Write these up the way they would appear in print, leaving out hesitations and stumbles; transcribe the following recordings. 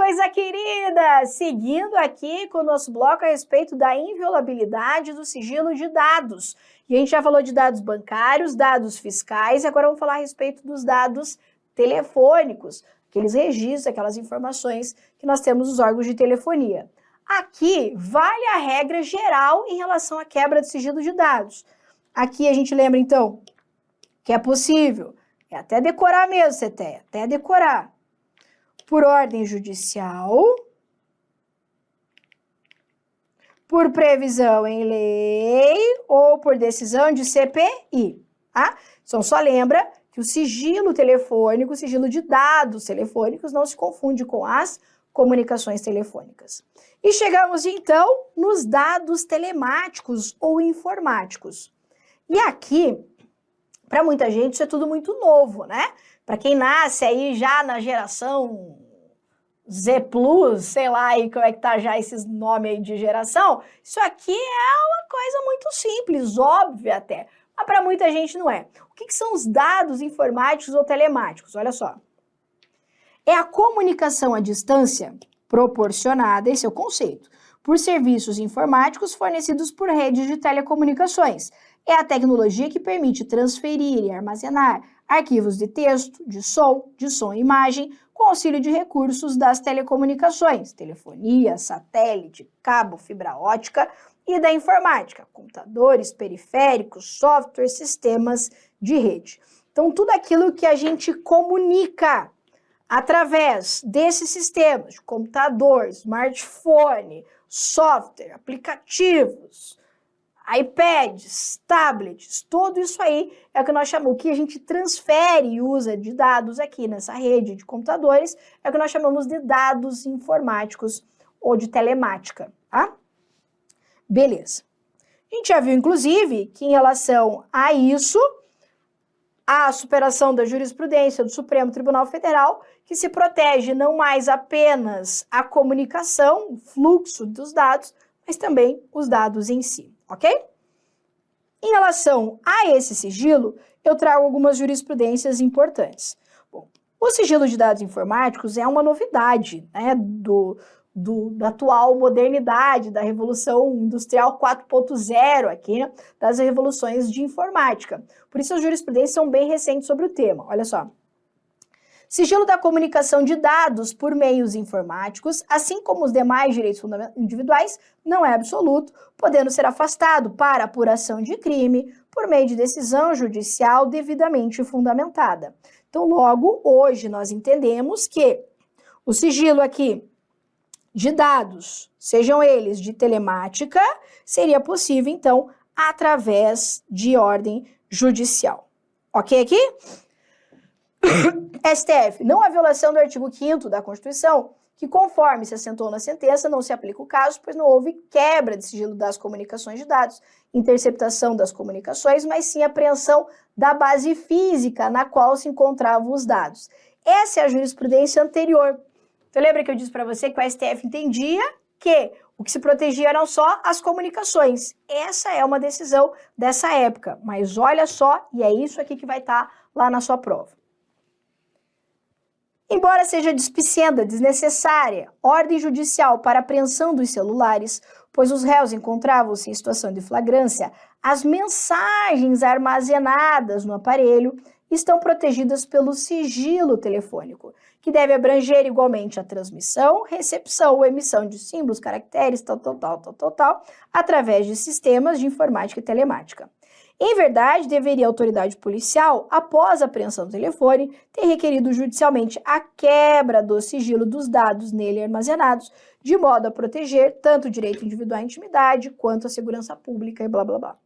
coisa querida! Seguindo aqui com o nosso bloco a respeito da inviolabilidade do sigilo de dados. E a gente já falou de dados bancários, dados fiscais, e agora vamos falar a respeito dos dados telefônicos, aqueles registros, aquelas informações que nós temos nos órgãos de telefonia. Aqui vale a regra geral em relação à quebra de sigilo de dados. Aqui a gente lembra, então, que é possível, é até decorar mesmo, CETEA, até decorar, por ordem judicial, por previsão em lei ou por decisão de CPI, tá? Então, só lembra que o sigilo telefônico, o sigilo de dados telefônicos não se confunde com as comunicações telefônicas. E chegamos, então, nos dados telemáticos ou informáticos. E aqui, para muita gente, isso é tudo muito novo, né? Para quem nasce aí já na geração Z+, sei lá aí como é que tá já esses nomes aí de geração, isso aqui é uma coisa muito simples, óbvia até, mas para muita gente não é. O que são os dados informáticos ou telemáticos? Olha só. É a comunicação à distância proporcionada, esse é o conceito, por serviços informáticos fornecidos por redes de telecomunicações. É a tecnologia que permite transferir e armazenar arquivos de texto, de som e imagem, com auxílio de recursos das telecomunicações, telefonia, satélite, cabo, fibra ótica e da informática, computadores, periféricos, softwares, sistemas de rede. Então, tudo aquilo que a gente comunica através desses sistemas, de computador, smartphone, software, aplicativos, iPads, tablets, tudo isso aí é o que nós chamamos, o que a gente transfere e usa de dados aqui nessa rede de computadores, é o que nós chamamos de dados informáticos ou de telemática, tá? Beleza. A gente já viu, inclusive, que em relação a isso, a superação da jurisprudência do Supremo Tribunal Federal, que se protege não mais apenas a comunicação, o fluxo dos dados, mas também os dados em si, ok? Em relação a esse sigilo, eu trago algumas jurisprudências importantes. Bom, o sigilo de dados informáticos é uma novidade, né, da atual modernidade, da Revolução Industrial 4.0 aqui, né, das revoluções de informática. Por isso as jurisprudências são bem recentes sobre o tema, olha só. Sigilo da comunicação de dados por meios informáticos, assim como os demais direitos individuais, não é absoluto, podendo ser afastado para apuração de crime por meio de decisão judicial devidamente fundamentada. Então, logo, hoje nós entendemos que o sigilo aqui de dados, sejam eles de telemática, seria possível, então, através de ordem judicial. Ok aqui? STF, não há violação do artigo 5º da Constituição, que conforme se assentou na sentença, não se aplica o caso, pois não houve quebra de sigilo das comunicações de dados, interceptação das comunicações, mas sim apreensão da base física na qual se encontravam os dados. Essa é a jurisprudência anterior. Você lembra que eu disse para você que o STF entendia que o que se protegia eram só as comunicações. Essa é uma decisão dessa época, mas olha só, e é isso aqui que vai estar lá na sua prova. Embora seja displicenda, desnecessária, ordem judicial para apreensão dos celulares, pois os réus encontravam-se em situação de flagrância, as mensagens armazenadas no aparelho estão protegidas pelo sigilo telefônico, que deve abranger igualmente a transmissão, recepção ou emissão de símbolos, caracteres, tal, através de sistemas de informática e telemática. Em verdade, deveria a autoridade policial, após a apreensão do telefone, ter requerido judicialmente a quebra do sigilo dos dados nele armazenados, de modo a proteger tanto o direito individual à intimidade, quanto a segurança pública e blá, blá, blá.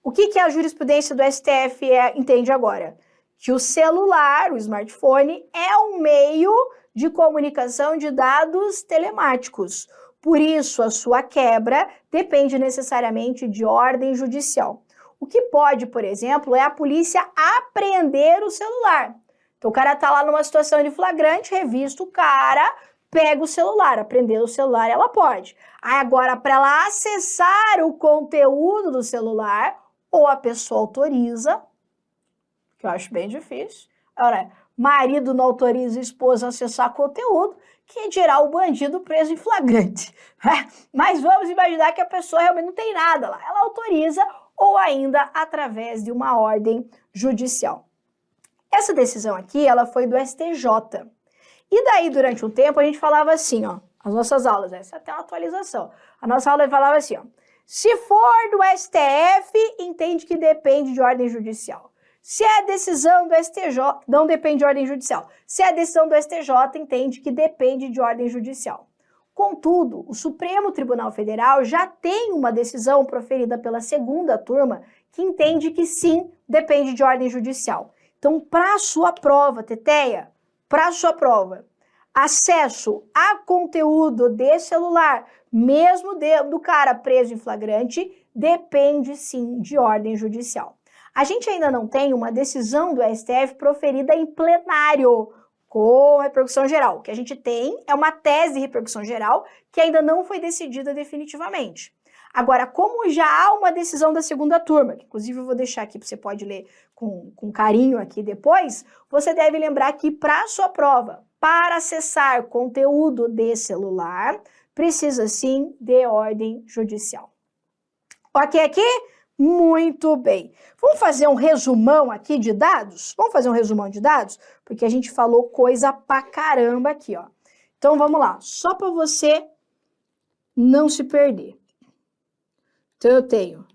O que a jurisprudência do STF entende agora? Que o celular, o smartphone, é um meio de comunicação de dados telemáticos. Por isso, a sua quebra depende necessariamente de ordem judicial. O que pode, por exemplo, é a polícia apreender o celular. Então, o cara está lá numa situação de flagrante, revista o cara, pega o celular, apreender o celular, ela pode. Aí, agora, para ela acessar o conteúdo do celular, ou a pessoa autoriza, que eu acho bem difícil, Ora, marido não autoriza a esposa a acessar conteúdo, quem dirá o bandido preso em flagrante. Mas vamos imaginar que a pessoa realmente não tem nada lá. Ela autoriza ou ainda através de uma ordem judicial. Essa decisão aqui, ela foi do STJ. E daí, durante um tempo, a gente falava assim, ó, as nossas aulas, essa é até uma atualização. A nossa aula falava assim, ó, se for do STF, entende que depende de ordem judicial. Se é decisão do STJ, não depende de ordem judicial. Se é decisão do STJ, entende que depende de ordem judicial. Contudo, o Supremo Tribunal Federal já tem uma decisão proferida pela segunda turma que entende que sim, depende de ordem judicial. Então, para a sua prova, Teteia, para a sua prova, acesso a conteúdo de celular, mesmo do cara preso em flagrante, depende sim de ordem judicial. A gente ainda não tem uma decisão do STF proferida em plenário, com repercussão geral. O que a gente tem é uma tese de repercussão geral que ainda não foi decidida definitivamente. Agora, como já há uma decisão da segunda turma, que inclusive eu vou deixar aqui, você pode ler com carinho aqui depois, você deve lembrar que para a sua prova, para acessar conteúdo de celular, precisa sim de ordem judicial. Ok aqui? Muito bem. Vamos fazer um resumão aqui de dados? Vamos fazer um resumão de dados? Porque a gente falou coisa pra caramba aqui, ó. Então, vamos lá. Só para você não se perder. Então, eu tenho...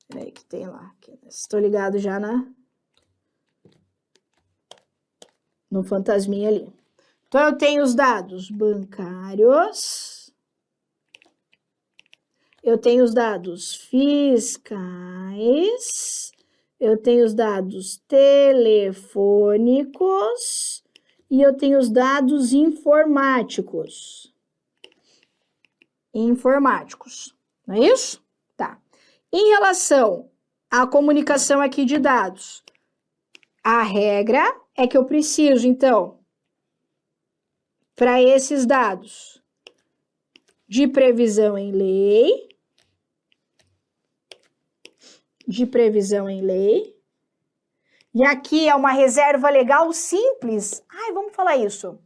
Peraí, que tem lá. Estou ligado já no fantasminha ali. Então, eu tenho os dados bancários... Eu tenho os dados fiscais, eu tenho os dados telefônicos e eu tenho os dados informáticos. Não é isso? Tá. Em relação à comunicação aqui de dados, a regra é que eu preciso, então, para esses dados de previsão em lei, e aqui é uma reserva legal simples. Ai, vamos falar isso.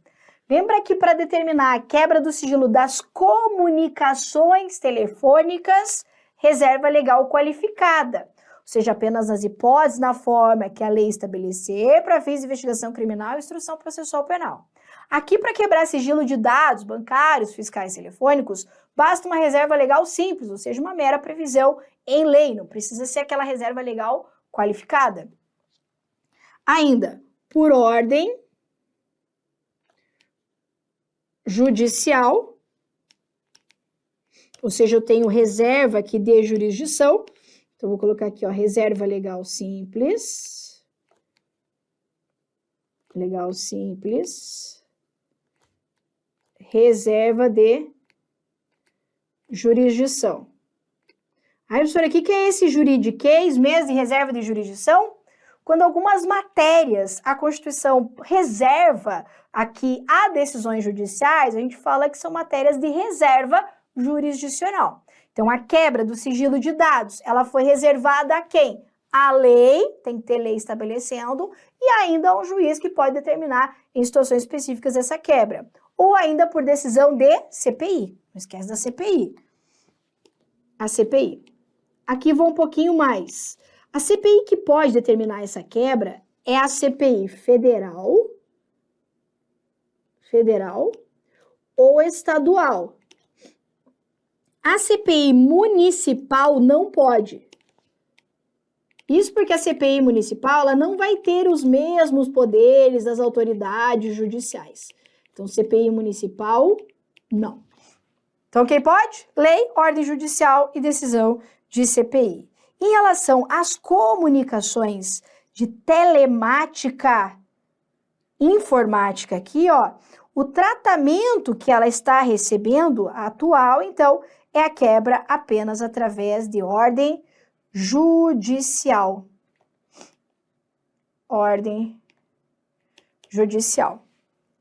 Lembra que para determinar a quebra do sigilo das comunicações telefônicas, reserva legal qualificada, ou seja, apenas nas hipóteses, na forma que a lei estabelecer para fins de investigação criminal e instrução processual penal. Aqui, para quebrar sigilo de dados bancários, fiscais e telefônicos, basta uma reserva legal simples, ou seja, uma mera previsão em lei, não precisa ser aquela reserva legal qualificada. Ainda, por ordem judicial, ou seja, eu tenho reserva aqui de jurisdição, então vou colocar aqui, ó, reserva legal simples, reserva de jurisdição. Aí, professora, o que é esse juridiquês, mesmo de reserva de jurisdição? Quando algumas matérias a Constituição reserva aqui a decisões judiciais, a gente fala que são matérias de reserva jurisdicional. Então, a quebra do sigilo de dados, ela foi reservada a quem? A lei, tem que ter lei estabelecendo, e ainda a um juiz que pode determinar em situações específicas essa quebra. Ou ainda por decisão de CPI. Não esquece da CPI. A CPI. Aqui vou um pouquinho mais. A CPI que pode determinar essa quebra é a CPI federal ou estadual. A CPI municipal não pode. Isso porque a CPI municipal ela não vai ter os mesmos poderes das autoridades judiciais. Então, CPI municipal, não. Então, quem pode? Lei, ordem judicial e decisão de CPI. Em relação às comunicações de telemática, informática aqui, ó, o tratamento que ela está recebendo, atual, então, é a quebra apenas através de ordem judicial. Ordem judicial.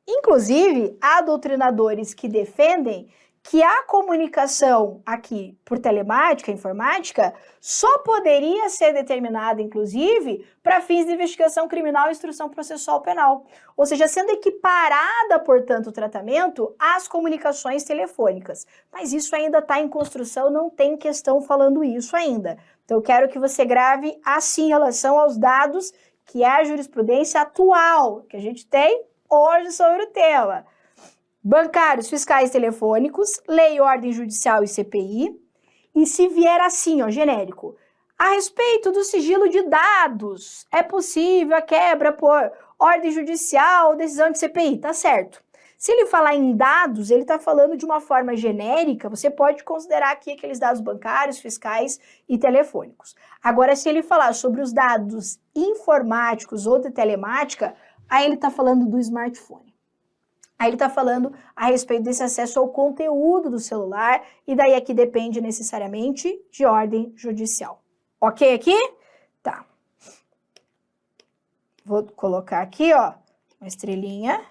Inclusive, há doutrinadores que defendem que a comunicação aqui por telemática, informática, só poderia ser determinada, inclusive, para fins de investigação criminal e instrução processual penal. Ou seja, sendo equiparada, portanto, o tratamento às comunicações telefônicas. Mas isso ainda está em construção, não tem questão falando isso ainda. Então, eu quero que você grave assim em relação aos dados que é a jurisprudência atual que a gente tem hoje sobre o tema. Bancários, fiscais telefônicos, lei, ordem judicial e CPI. E se vier assim, ó, genérico, a respeito do sigilo de dados, é possível a quebra por ordem judicial ou decisão de CPI, tá certo. Se ele falar em dados, ele está falando de uma forma genérica, você pode considerar aqui aqueles dados bancários, fiscais e telefônicos. Agora, se ele falar sobre os dados informáticos ou de telemática, aí ele está falando do smartphone. Aí ele está falando a respeito desse acesso ao conteúdo do celular, e daí aqui depende necessariamente de ordem judicial. Ok aqui? Tá. Vou colocar aqui, ó, uma estrelinha.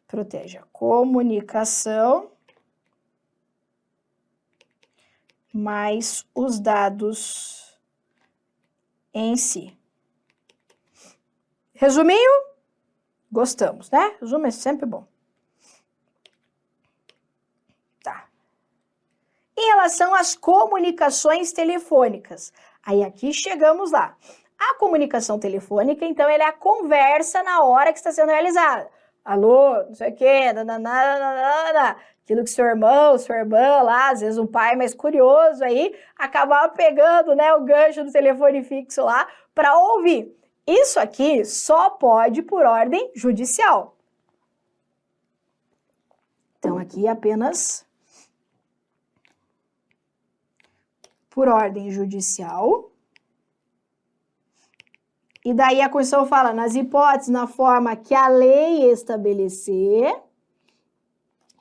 Protege a comunicação, mais os dados em si. Resuminho? Gostamos, né? Resumo é sempre bom. Tá. Em relação às comunicações telefônicas, aí aqui chegamos lá. A comunicação telefônica, então, ela é a conversa na hora que está sendo realizada. Alô, não sei o quê, aquilo que seu irmão, sua irmã lá, às vezes um pai mais curioso aí, acabava pegando, né, o gancho do telefone fixo lá para ouvir. Isso aqui só pode por ordem judicial. Então, aqui apenas por ordem judicial. E daí a Constituição fala, nas hipóteses, na forma que a lei estabelecer,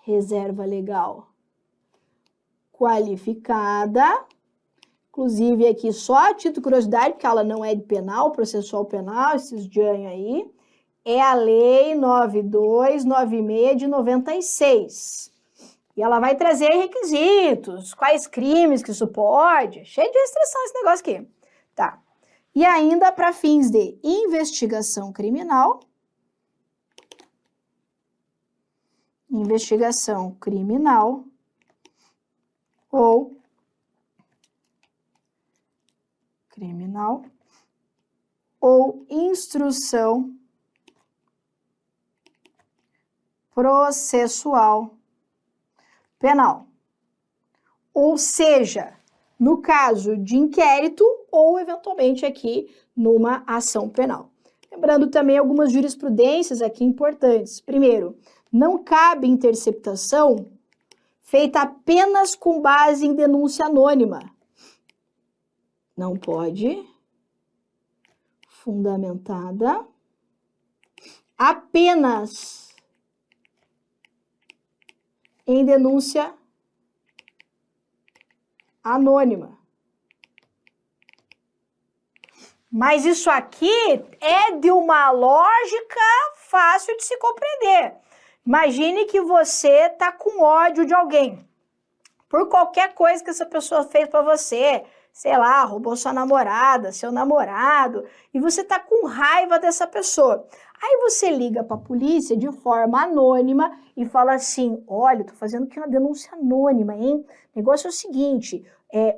reserva legal qualificada, inclusive aqui só a título de curiosidade, porque ela não é de penal, processual penal, esses janho aí, é a lei 9296 de 96. E ela vai trazer requisitos, quais crimes que isso pode, cheio de restrição esse negócio aqui. Tá. E ainda para fins de investigação criminal, ou instrução processual penal. Ou seja, no caso de inquérito ou, eventualmente, aqui numa ação penal. Lembrando também algumas jurisprudências aqui importantes. Primeiro, não cabe interceptação feita apenas com base em denúncia anônima. Não pode, fundamentada, apenas em denúncia anônima. Mas isso aqui é de uma lógica fácil de se compreender. Imagine que você tá com ódio de alguém, por qualquer coisa que essa pessoa fez para você, sei lá, roubou sua namorada, seu namorado, e você tá com raiva dessa pessoa. Aí você liga para a polícia de forma anônima e fala assim, olha, tô fazendo aqui uma denúncia anônima, hein? O negócio é o seguinte,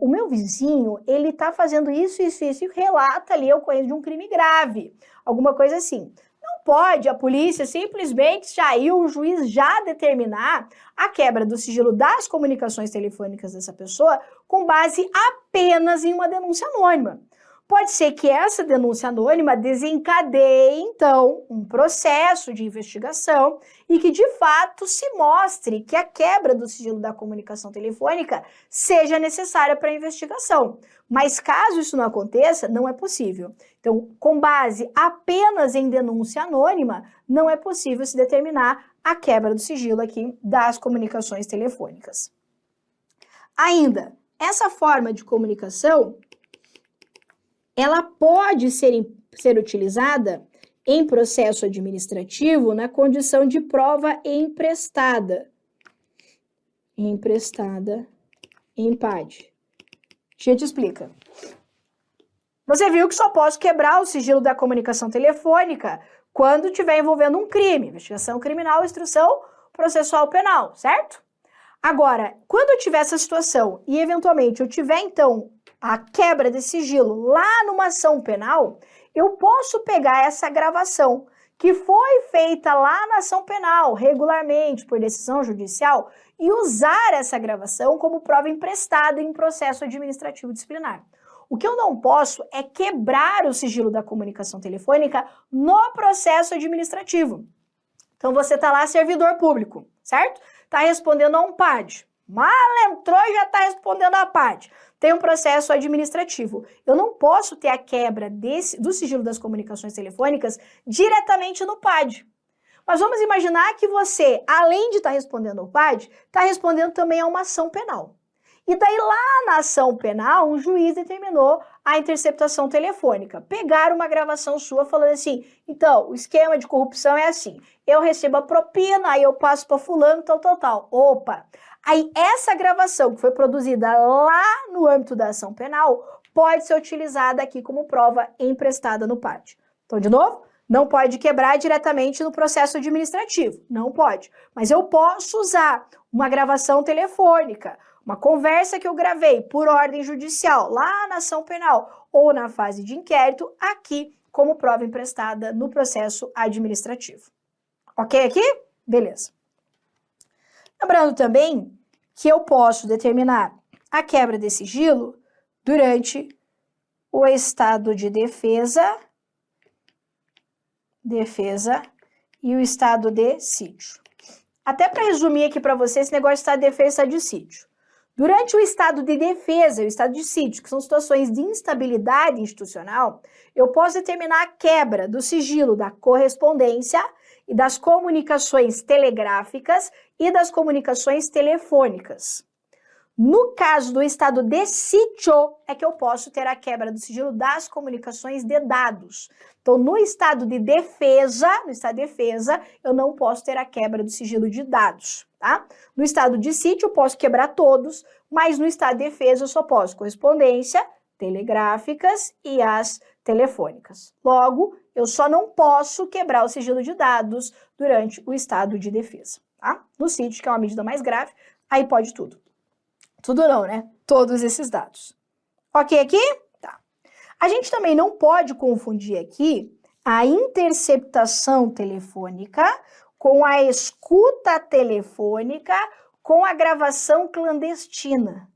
o meu vizinho, ele tá fazendo isso, e relata ali a ocorrência de um crime grave, alguma coisa assim. Não pode a polícia simplesmente o juiz já determinar a quebra do sigilo das comunicações telefônicas dessa pessoa com base apenas em uma denúncia anônima. Pode ser que essa denúncia anônima desencadeie, então, um processo de investigação e que, de fato, se mostre que a quebra do sigilo da comunicação telefônica seja necessária para a investigação. Mas, caso isso não aconteça, não é possível. Então, com base apenas em denúncia anônima, não é possível se determinar a quebra do sigilo aqui das comunicações telefônicas. Ainda, essa forma de comunicação, ela pode ser utilizada em processo administrativo na condição de prova emprestada. emprestada em PAD. A gente explica. Você viu que só posso quebrar o sigilo da comunicação telefônica quando estiver envolvendo um crime, investigação criminal, instrução processual penal, certo? Agora, quando eu tiver essa situação e, eventualmente, eu tiver, então, a quebra desse sigilo lá numa ação penal, eu posso pegar essa gravação que foi feita lá na ação penal, regularmente, por decisão judicial, e usar essa gravação como prova emprestada em processo administrativo disciplinar. O que eu não posso é quebrar o sigilo da comunicação telefônica no processo administrativo. Então, você está lá, servidor público, certo? Está respondendo a um PAD. Mal entrou e já está respondendo a PAD. Tem um processo administrativo. Eu não posso ter a quebra do sigilo das comunicações telefônicas diretamente no PAD. Mas vamos imaginar que você, além de estar respondendo ao PAD, está respondendo também a uma ação penal. E daí lá na ação penal, um juiz determinou a interceptação telefônica. Pegaram uma gravação sua falando assim, então, o esquema de corrupção é assim, eu recebo a propina, aí eu passo para fulano, tal. Opa! Aí essa gravação que foi produzida lá no âmbito da ação penal pode ser utilizada aqui como prova emprestada no PAD. Então, de novo, não pode quebrar diretamente no processo administrativo, não pode. Mas eu posso usar uma gravação telefônica, uma conversa que eu gravei por ordem judicial lá na ação penal ou na fase de inquérito, aqui como prova emprestada no processo administrativo. Ok aqui? Beleza. Lembrando também que eu posso determinar a quebra desse sigilo durante o estado de defesa e o estado de sítio. Até para resumir aqui para você esse negócio de estado de defesa e estado de sítio. Durante o estado de defesa e o estado de sítio, que são situações de instabilidade institucional, eu posso determinar a quebra do sigilo da correspondência e das comunicações telegráficas e das comunicações telefônicas. No caso do estado de sítio, é que eu posso ter a quebra do sigilo das comunicações de dados. Então, no estado de defesa, eu não posso ter a quebra do sigilo de dados, tá? No estado de sítio, eu posso quebrar todos, mas no estado de defesa, eu só posso correspondência, telegráficas e as telefônicas. Logo, eu só não posso quebrar o sigilo de dados durante o estado de defesa, tá? No sítio, que é uma medida mais grave, aí pode tudo. Tudo não, né? Todos esses dados. Ok aqui? Tá. A gente também não pode confundir aqui a interceptação telefônica com a escuta telefônica com a gravação clandestina.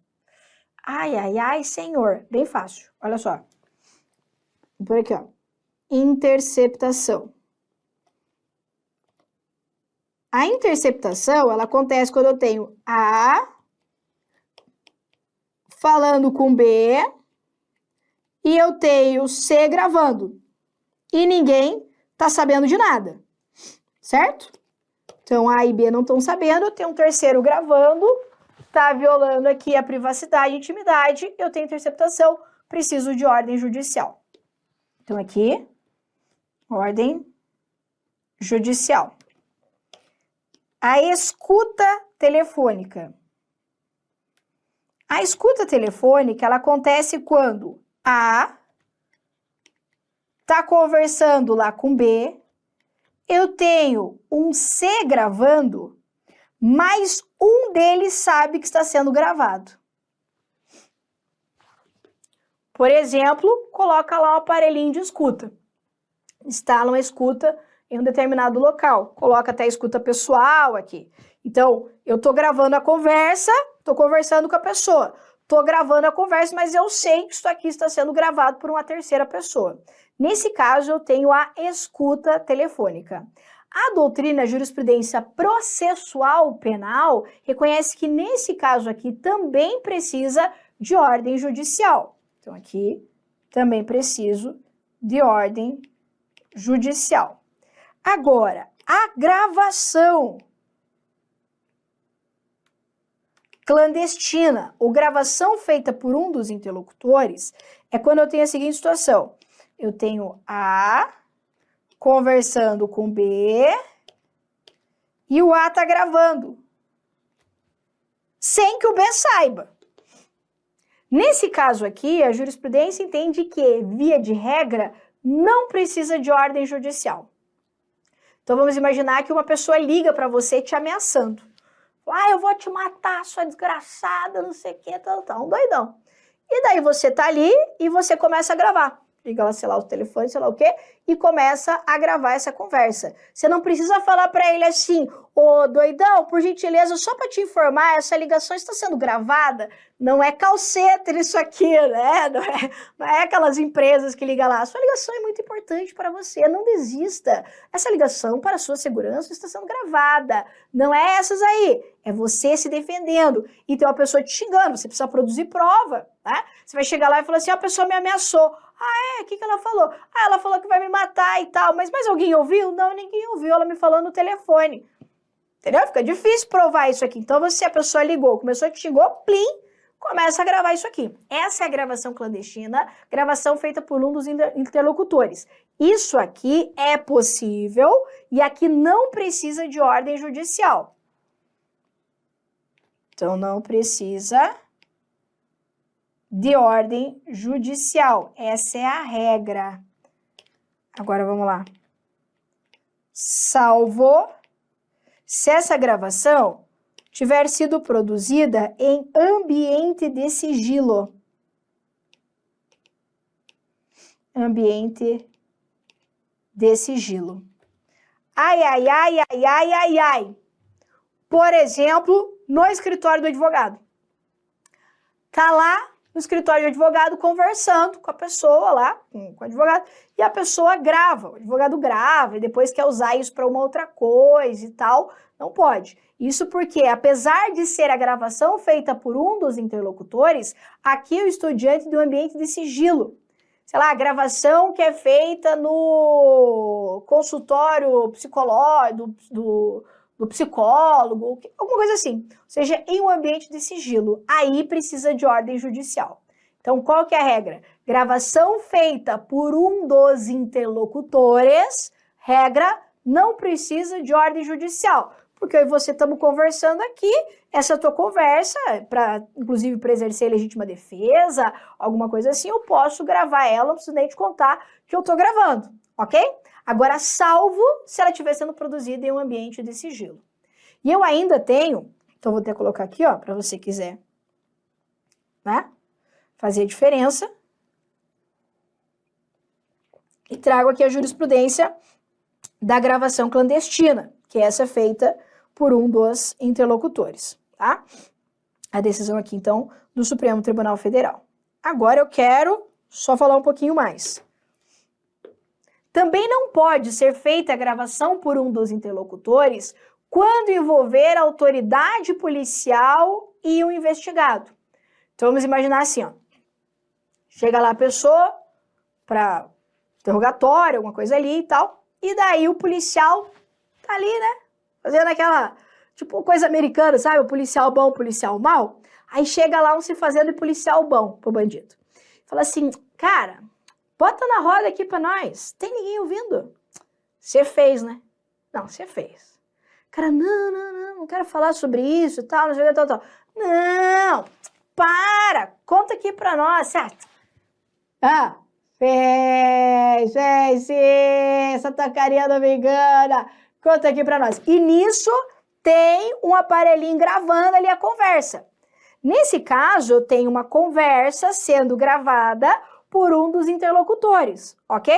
Ai, senhor. Bem fácil. Olha só. Por aqui, ó. Interceptação. A interceptação, ela acontece quando eu tenho A falando com B e eu tenho C gravando. E ninguém tá sabendo de nada, certo? Então, A e B não estão sabendo, eu tenho um terceiro gravando, tá violando aqui a privacidade e intimidade, eu tenho interceptação, preciso de ordem judicial. Então, aqui, ordem judicial. A escuta telefônica. A escuta telefônica, ela acontece quando A está conversando lá com B, eu tenho um C gravando, mas um deles sabe que está sendo gravado. Por exemplo, coloca lá um aparelhinho de escuta. Instala uma escuta em um determinado local. Coloca até a escuta pessoal aqui. Então, eu estou gravando a conversa, estou conversando com a pessoa. Estou gravando a conversa, mas eu sei que isso aqui está sendo gravado por uma terceira pessoa. Nesse caso, eu tenho a escuta telefônica. A doutrina, a jurisprudência processual penal, reconhece que nesse caso aqui também precisa de ordem judicial. Então, aqui também preciso de ordem judicial. Agora, a gravação clandestina ou gravação feita por um dos interlocutores é quando eu tenho a seguinte situação. Eu tenho A conversando com B e o A está gravando. sem que o B saiba. Nesse caso aqui, a jurisprudência entende que, via de regra, não precisa de ordem judicial. Então vamos imaginar que uma pessoa liga para você te ameaçando. Eu vou te matar, sua desgraçada, não sei o que, um doidão. E daí você tá ali e você começa a gravar. Liga lá, sei lá, o telefone, sei lá o quê, e começa a gravar essa conversa. Você não precisa falar para ele assim, ô doidão, por gentileza, só para te informar, essa ligação está sendo gravada, não é call center isso aqui, né? Não é aquelas empresas que ligam lá. A sua ligação é muito importante para você, não desista. Essa ligação, para a sua segurança, está sendo gravada. Não é essas aí, é você se defendendo. E tem uma pessoa te xingando, você precisa produzir prova, né? Você vai chegar lá e falar assim, a pessoa me ameaçou. O que ela falou? Ela falou que vai me matar e tal, mas alguém ouviu? Não, ninguém ouviu, ela me falou no telefone. Entendeu? Fica difícil provar isso aqui. Então, a pessoa ligou, começou a te xingou, plim, começa a gravar isso aqui. Essa é a gravação clandestina, gravação feita por um dos interlocutores. Isso aqui é possível e aqui não precisa de ordem judicial. Então, não precisa de ordem judicial. Essa é a regra. Agora, vamos lá. Salvo se essa gravação tiver sido produzida em ambiente de sigilo. Ambiente de sigilo. Ai. Por exemplo, no escritório do advogado. Tá lá no escritório do advogado conversando com a pessoa lá, com o advogado, e a pessoa grava, o advogado grava, e depois quer usar isso para uma outra coisa e tal, não pode. Isso porque, apesar de ser a gravação feita por um dos interlocutores, aqui eu estou diante de um ambiente de sigilo. Sei lá, a gravação que é feita no consultório psicológico, do psicólogo, alguma coisa assim. Ou seja, em um ambiente de sigilo. Aí precisa de ordem judicial. Então, qual que é a regra? Gravação feita por um dos interlocutores, regra, não precisa de ordem judicial. Porque eu e você estamos conversando aqui, essa tua conversa, inclusive para exercer legítima defesa, alguma coisa assim, eu posso gravar ela, não preciso nem te contar que eu estou gravando, ok? Agora, salvo se ela estiver sendo produzida em um ambiente de sigilo. E eu ainda tenho, então vou até colocar aqui, ó, para você quiser, né, fazer a diferença. E trago aqui a jurisprudência da gravação clandestina, que essa é feita por um dos interlocutores, tá? A decisão aqui, então, do Supremo Tribunal Federal. Agora eu quero só falar um pouquinho mais. Também não pode ser feita a gravação por um dos interlocutores quando envolver a autoridade policial e o investigado. Então, vamos imaginar assim, ó. Chega lá a pessoa para interrogatório, alguma coisa ali e tal, e daí o policial tá ali, né? Fazendo aquela, tipo, coisa americana, sabe? O policial bom, o policial mau. Aí chega lá um se fazendo de policial bom pro bandido. Fala assim, cara, bota na roda aqui pra nós. Tem ninguém ouvindo. Você fez, né? Não, você fez. Cara, não quero falar sobre isso e tal, não sei o que, tal. Não, para, conta aqui pra nós. Fez, sim, essa tua carinha não me engana. Conta aqui pra nós. E nisso tem um aparelhinho gravando ali a conversa. Nesse caso, eu tenho uma conversa sendo gravada por um dos interlocutores, ok?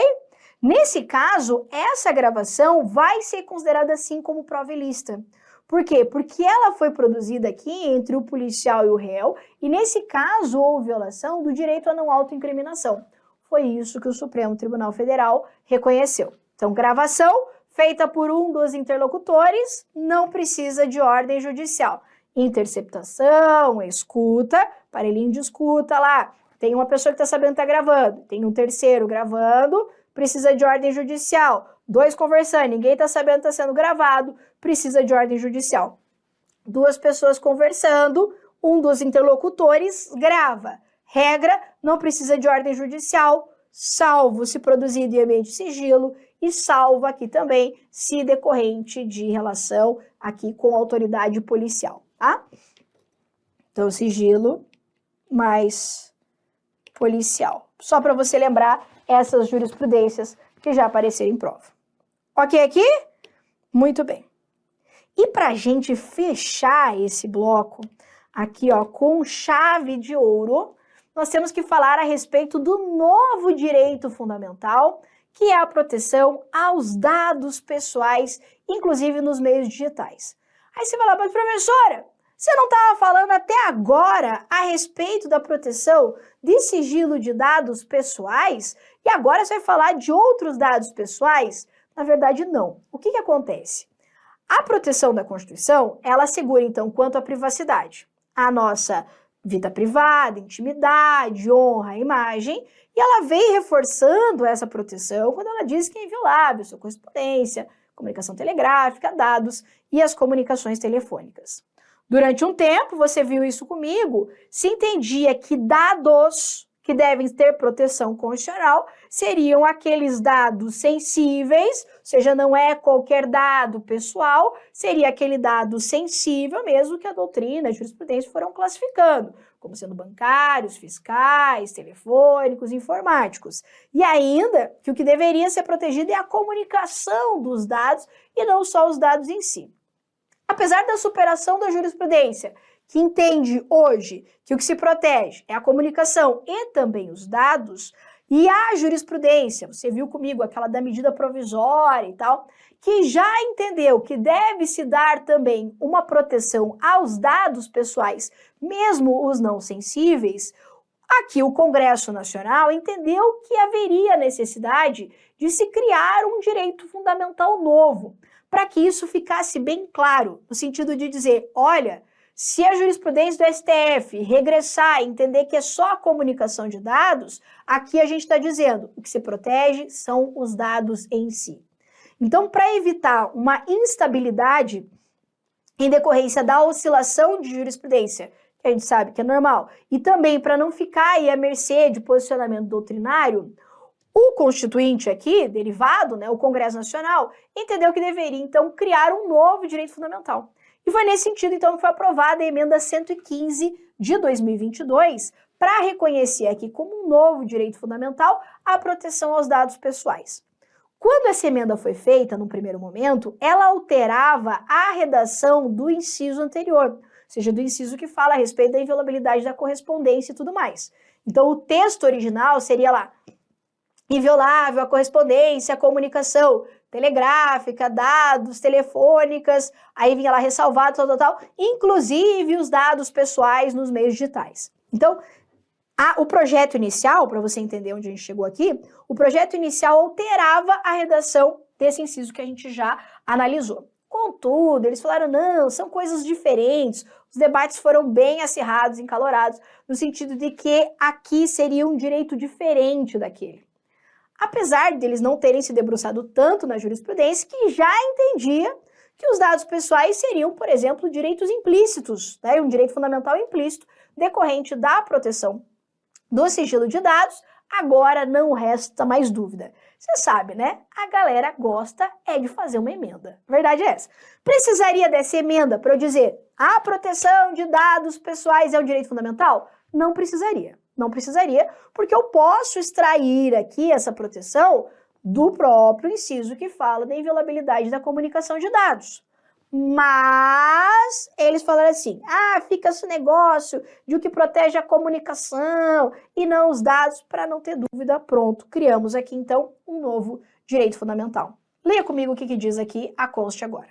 Nesse caso, essa gravação vai ser considerada assim como prova ilícita. Por quê? Porque ela foi produzida aqui entre o policial e o réu, e nesse caso houve violação do direito à não autoincriminação. Foi isso que o Supremo Tribunal Federal reconheceu. Então, gravação feita por um dos interlocutores não precisa de ordem judicial. Interceptação, escuta, aparelhinho de escuta lá. Tem uma pessoa que está sabendo que está gravando, tem um terceiro gravando, precisa de ordem judicial. 2 conversando, ninguém está sabendo que está sendo gravado, precisa de ordem judicial. 2 pessoas conversando, um dos interlocutores grava. Regra, não precisa de ordem judicial, salvo se produzido em ambiente de sigilo e salvo aqui também se decorrente de relação aqui com a autoridade policial, tá? Então, sigilo mais policial. Só para você lembrar essas jurisprudências que já apareceram em prova. Ok aqui? Muito bem. E para a gente fechar esse bloco aqui, ó, com chave de ouro, nós temos que falar a respeito do novo direito fundamental, que é a proteção aos dados pessoais, inclusive nos meios digitais. Aí você vai lá, mas professora, você não estava falando até agora a respeito da proteção de sigilo de dados pessoais? E agora você vai falar de outros dados pessoais? Na verdade, não. O que acontece? A proteção da Constituição, ela assegura, então, quanto à privacidade, a nossa vida privada, intimidade, honra, imagem, e ela vem reforçando essa proteção quando ela diz que é inviolável sua correspondência, comunicação telegráfica, dados e as comunicações telefônicas. Durante um tempo, você viu isso comigo, se entendia que dados que devem ter proteção constitucional seriam aqueles dados sensíveis, ou seja, não é qualquer dado pessoal, seria aquele dado sensível mesmo que a doutrina, a jurisprudência foram classificando, como sendo bancários, fiscais, telefônicos, informáticos. E ainda que o que deveria ser protegido é a comunicação dos dados e não só os dados em si. Apesar da superação da jurisprudência, que entende hoje que o que se protege é a comunicação e também os dados, e a jurisprudência, você viu comigo aquela da medida provisória e tal, que já entendeu que deve se dar também uma proteção aos dados pessoais, mesmo os não sensíveis, aqui o Congresso Nacional entendeu que haveria necessidade de se criar um direito fundamental novo, para que isso ficasse bem claro, no sentido de dizer, olha, se a jurisprudência do STF regressar e entender que é só a comunicação de dados, aqui a gente está dizendo, o que se protege são os dados em si. Então, para evitar uma instabilidade em decorrência da oscilação de jurisprudência, que a gente sabe que é normal, e também para não ficar aí à mercê de posicionamento doutrinário, o Constituinte aqui, derivado, né, o Congresso Nacional, entendeu que deveria, então, criar um novo direito fundamental. E foi nesse sentido, então, que foi aprovada a emenda 115 de 2022 para reconhecer aqui como um novo direito fundamental a proteção aos dados pessoais. Quando essa emenda foi feita, no primeiro momento, ela alterava a redação do inciso anterior, ou seja, do inciso que fala a respeito da inviolabilidade da correspondência e tudo mais. Então, o texto original seria lá, inviolável a correspondência, a comunicação telegráfica, dados, telefônicas, aí vinha lá ressalvado, tal, inclusive os dados pessoais nos meios digitais. Então, o projeto inicial, para você entender onde a gente chegou aqui, o projeto inicial alterava a redação desse inciso que a gente já analisou. Contudo, eles falaram, não, são coisas diferentes, os debates foram bem acirrados, encalorados, no sentido de que aqui seria um direito diferente daquele. Apesar de eles não terem se debruçado tanto na jurisprudência, que já entendia que os dados pessoais seriam, por exemplo, direitos implícitos, né? Um direito fundamental implícito decorrente da proteção do sigilo de dados, agora não resta mais dúvida. Você sabe, né? A galera gosta de fazer uma emenda. A verdade é essa. Precisaria dessa emenda para eu dizer a proteção de dados pessoais é um direito fundamental? Não precisaria. Não precisaria, porque eu posso extrair aqui essa proteção do próprio inciso que fala da inviolabilidade da comunicação de dados. Mas eles falaram assim, fica esse negócio de o que protege a comunicação e não os dados, para não ter dúvida, pronto, criamos aqui então um novo direito fundamental. Leia comigo o que diz aqui a conste agora.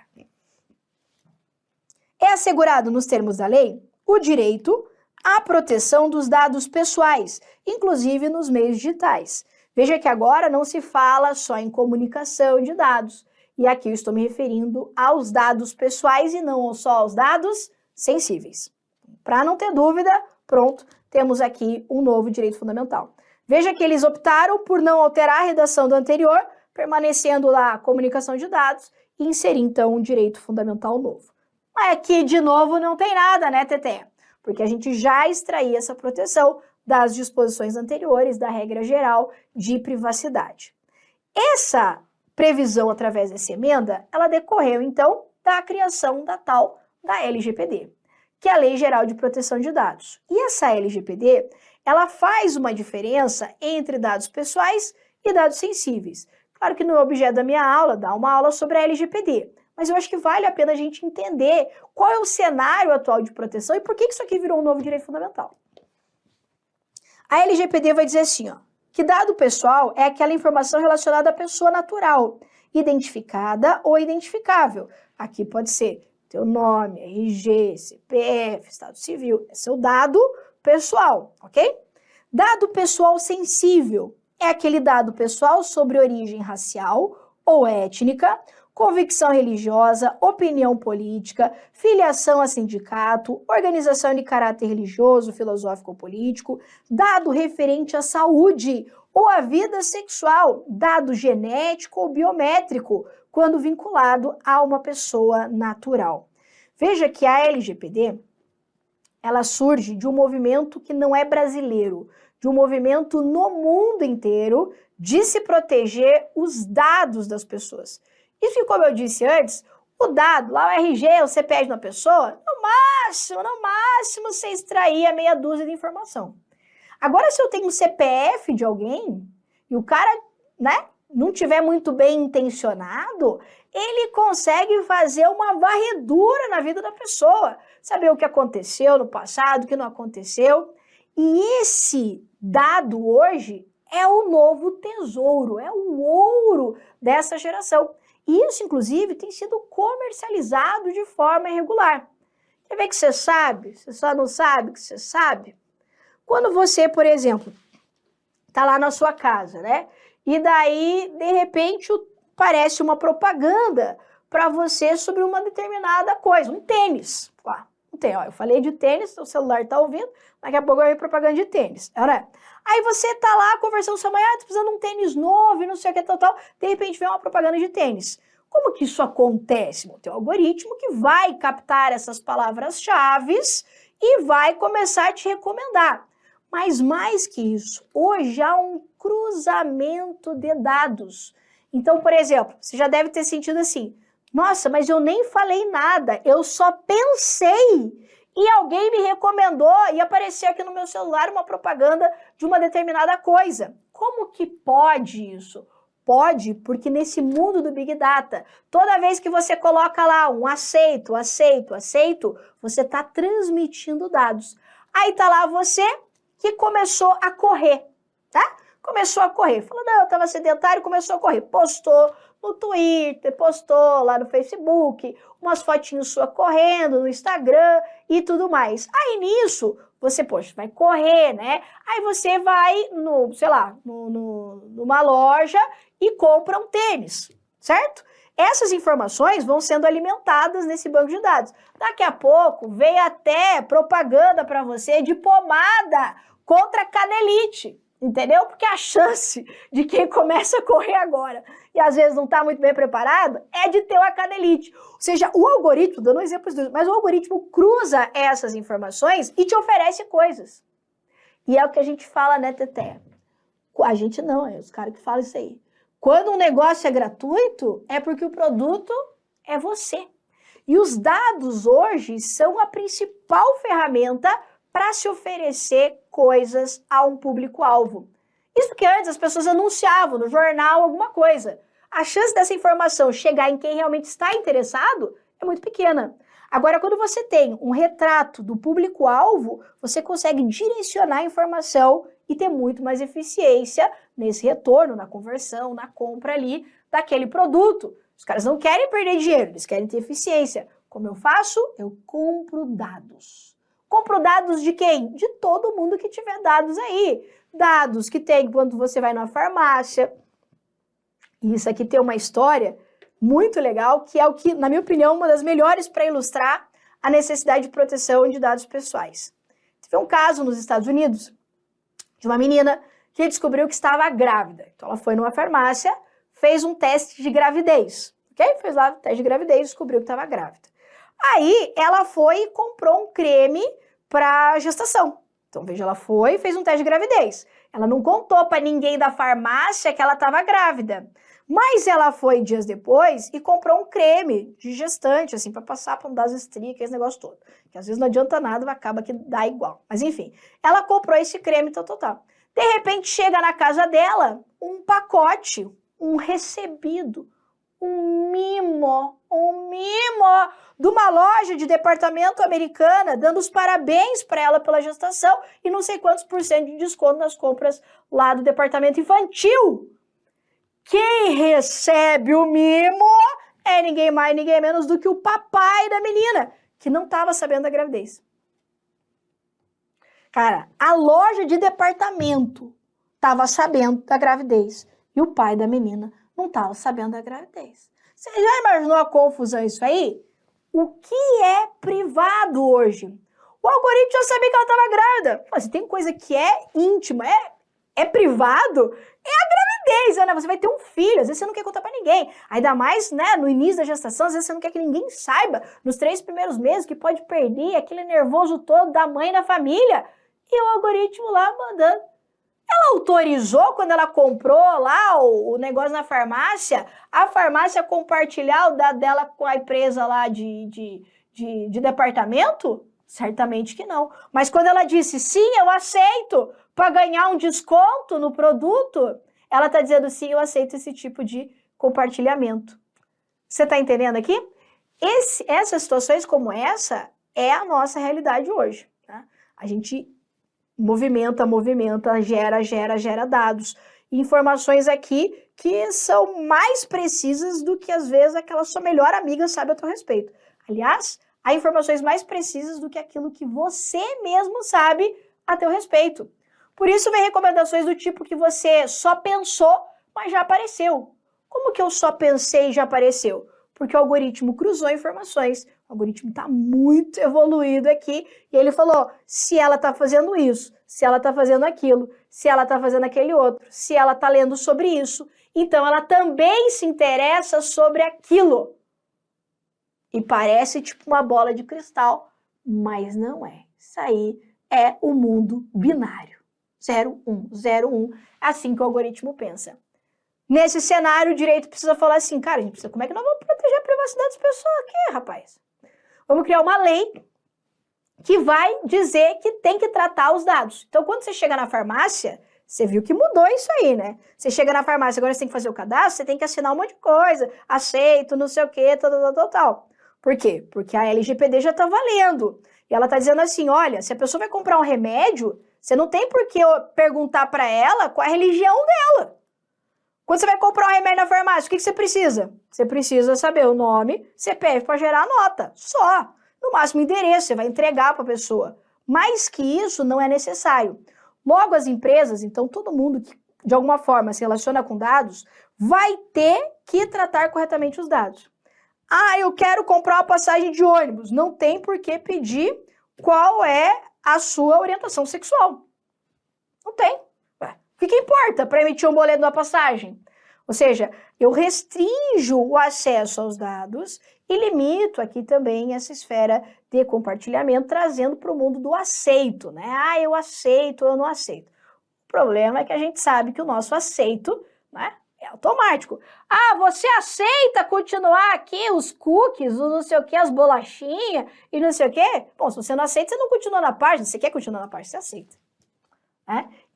É assegurado nos termos da lei o direito à proteção dos dados pessoais, inclusive nos meios digitais. Veja que agora não se fala só em comunicação de dados, e aqui eu estou me referindo aos dados pessoais e não só aos dados sensíveis. Para não ter dúvida, pronto, temos aqui um novo direito fundamental. Veja que eles optaram por não alterar a redação do anterior, permanecendo lá a comunicação de dados, e inserir então um direito fundamental novo. Mas aqui, de novo, não tem nada, né, Teté? Porque a gente já extraía essa proteção das disposições anteriores da regra geral de privacidade. Essa previsão através dessa emenda, ela decorreu, então, da criação da tal da LGPD, que é a Lei Geral de Proteção de Dados. E essa LGPD, ela faz uma diferença entre dados pessoais e dados sensíveis. Claro que não é objeto da minha aula, dar uma aula sobre a LGPD, mas eu acho que vale a pena a gente entender qual é o cenário atual de proteção e por que isso aqui virou um novo direito fundamental. A LGPD vai dizer assim, ó, que dado pessoal é aquela informação relacionada à pessoa natural, identificada ou identificável. Aqui pode ser teu nome, RG, CPF, Estado Civil, é seu dado pessoal, ok? Dado pessoal sensível é aquele dado pessoal sobre origem racial ou étnica, convicção religiosa, opinião política, filiação a sindicato, organização de caráter religioso, filosófico ou político, dado referente à saúde ou à vida sexual, dado genético ou biométrico, quando vinculado a uma pessoa natural. Veja que a LGPD, ela surge de um movimento que não é brasileiro, de um movimento no mundo inteiro de se proteger os dados das pessoas. Isso que, como eu disse antes, o dado, lá o RG, o CPF de uma pessoa, no máximo, você extraía meia dúzia de informação. Agora, se eu tenho um CPF de alguém, e o cara, né, não tiver muito bem intencionado, ele consegue fazer uma varredura na vida da pessoa. Saber o que aconteceu no passado, o que não aconteceu. E esse dado hoje é o novo tesouro, é o ouro dessa geração. E isso, inclusive, tem sido comercializado de forma irregular. Quer ver que você sabe? Você só não sabe que você sabe? Quando você, por exemplo, está lá na sua casa, né? E daí, de repente, aparece uma propaganda para você sobre uma determinada coisa, um tênis. Ó, eu falei de tênis, o celular está ouvindo, daqui a pouco eu vi propaganda de tênis. Né? Aí você está lá conversando com sua mãe, tá precisando de um tênis novo e não sei o que, tal. De repente vem uma propaganda de tênis. Como que isso acontece? Tem um algoritmo que vai captar essas palavras-chave e vai começar a te recomendar. Mas mais que isso, hoje há um cruzamento de dados. Então, por exemplo, você já deve ter sentido assim, nossa, mas eu nem falei nada, eu só pensei e alguém me recomendou e apareceu aqui no meu celular uma propaganda de uma determinada coisa. Como que pode isso? Pode, porque nesse mundo do Big Data, toda vez que você coloca lá um aceito, você está transmitindo dados. Aí tá lá você que começou a correr, tá? Começou a correr, falou, não, eu estava sedentário, começou a correr, postou no Twitter, postou lá no Facebook, umas fotinhos suas correndo no Instagram e tudo mais. Aí nisso, você, poxa, vai correr, né? Aí você vai no, sei lá, numa loja e compra um tênis, certo? Essas informações vão sendo alimentadas nesse banco de dados. Daqui a pouco vem até propaganda para você de pomada contra canelite. Entendeu? Porque a chance de quem começa a correr agora e às vezes não está muito bem preparado é de ter uma canelite. Ou seja, o algoritmo, dando exemplos, mas o algoritmo cruza essas informações e te oferece coisas. E é o que a gente fala, né, Teté? A gente não, é os caras que falam isso aí. Quando um negócio é gratuito, é porque o produto é você. E os dados hoje são a principal ferramenta para se oferecer coisas a um público-alvo. Isso que antes as pessoas anunciavam no jornal alguma coisa. A chance dessa informação chegar em quem realmente está interessado é muito pequena. Agora, quando você tem um retrato do público-alvo, você consegue direcionar a informação e ter muito mais eficiência nesse retorno, na conversão, na compra ali daquele produto. Os caras não querem perder dinheiro, eles querem ter eficiência. Como eu faço? Eu compro dados. Compro dados de quem? De todo mundo que tiver dados aí. Dados que tem quando você vai na farmácia. E isso aqui tem uma história muito legal, que é o que, na minha opinião, uma das melhores para ilustrar a necessidade de proteção de dados pessoais. Teve um caso nos Estados Unidos de uma menina que descobriu que estava grávida. Então ela foi numa farmácia, fez um teste de gravidez, ok? Fez lá o teste de gravidez e descobriu que estava grávida. Aí ela foi e comprou um creme para gestação. Então veja, ela foi e fez um teste de gravidez. Ela não contou para ninguém da farmácia que ela estava grávida. Mas ela foi dias depois e comprou um creme de gestante, assim, para passar para não dar as estrias, esse negócio todo. Que às vezes não adianta nada, acaba que dá igual. Mas enfim, ela comprou esse creme, tal. De repente chega na casa dela um pacote, um recebido, um mimo de uma loja de departamento americana, dando os parabéns para ela pela gestação e não sei quantos por cento de desconto nas compras lá do departamento infantil. Quem recebe o mimo é ninguém mais, ninguém menos do que o papai da menina, que não estava sabendo da gravidez. Cara, a loja de departamento estava sabendo da gravidez e o pai da menina não estava sabendo da gravidez. Você já imaginou a confusão isso aí? O que é privado hoje? O algoritmo já sabia que ela estava grávida. Mas tem coisa que é íntima, é privado, é a gravidez, né? Você vai ter um filho, às vezes você não quer contar pra ninguém. Ainda mais, né, no início da gestação, às vezes você não quer que ninguém saiba, nos 3 primeiros meses, que pode perder aquele nervoso todo da mãe e da família. E o algoritmo lá mandando. Ela autorizou, quando ela comprou lá o negócio na farmácia, a farmácia compartilhar o dado dela com a empresa lá de departamento? Certamente que não. Mas quando ela disse, sim, eu aceito, para ganhar um desconto no produto, ela está dizendo, sim, eu aceito esse tipo de compartilhamento. Você está entendendo aqui? Essas situações como essa é a nossa realidade hoje. Tá? A gente movimenta, gera dados. Informações aqui que são mais precisas do que, às vezes, aquela sua melhor amiga sabe a teu respeito. Aliás, há informações mais precisas do que aquilo que você mesmo sabe a teu respeito. Por isso, vem recomendações do tipo que você só pensou, mas já apareceu. Como que eu só pensei e já apareceu? Porque o algoritmo cruzou informações, o algoritmo está muito evoluído aqui, e ele falou, se ela está fazendo isso, se ela está fazendo aquilo, se ela está fazendo aquele outro, se ela está lendo sobre isso, então ela também se interessa sobre aquilo. E parece tipo uma bola de cristal, mas não é. Isso aí é o mundo binário. 0, 1, 0, 1, assim que o algoritmo pensa. Nesse cenário, o direito precisa falar assim, cara, a gente precisa, como é que nós vamos proteger a privacidade das pessoas aqui, rapaz? Vamos criar uma lei que vai dizer que tem que tratar os dados. Então, quando você chega na farmácia, você viu que mudou isso aí, né? Você chega na farmácia, agora você tem que fazer o cadastro, você tem que assinar um monte de coisa, aceito, não sei o quê, tal. Por quê? Porque a LGPD já está valendo. E ela está dizendo assim, olha, se a pessoa vai comprar um remédio, você não tem por que perguntar para ela qual é a religião dela. Quando você vai comprar um remédio na farmácia, o que você precisa? Você precisa saber o nome, CPF para gerar a nota. Só. No máximo, endereço, você vai entregar para a pessoa. Mais que isso, não é necessário. Logo, as empresas, então, todo mundo que, de alguma forma, se relaciona com dados, vai ter que tratar corretamente os dados. Ah, eu quero comprar uma passagem de ônibus. Não tem por que pedir qual é a sua orientação sexual. Não tem. O que importa para emitir um boleto da passagem? Ou seja, eu restringo o acesso aos dados e limito aqui também essa esfera de compartilhamento, trazendo para o mundo do aceito, né? Ah, eu aceito, eu não aceito. O problema é que a gente sabe que o nosso aceito, né, é automático. Ah, você aceita continuar aqui os cookies, o não sei o que, as bolachinhas e não sei o que? Bom, se você não aceita, você não continua na página. Você quer continuar na página, você aceita.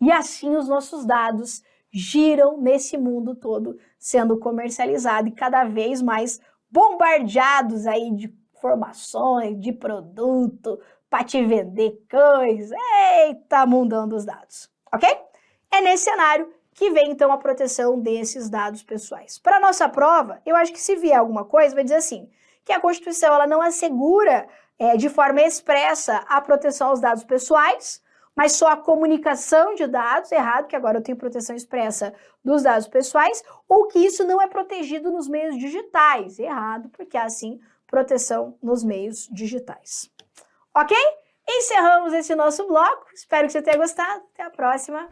E assim os nossos dados giram nesse mundo todo, sendo comercializados e cada vez mais bombardeados aí de informações, de produto, para te vender coisa. Eita, mundão dos dados, ok? É nesse cenário que vem então a proteção desses dados pessoais. Para nossa prova, eu acho que se vier alguma coisa, vai dizer assim, que a Constituição ela não assegura de forma expressa a proteção aos dados pessoais, mas só a comunicação de dados, errado, que agora eu tenho proteção expressa dos dados pessoais, ou que isso não é protegido nos meios digitais, errado, porque há sim proteção nos meios digitais. Ok? Encerramos esse nosso bloco, espero que você tenha gostado, até a próxima.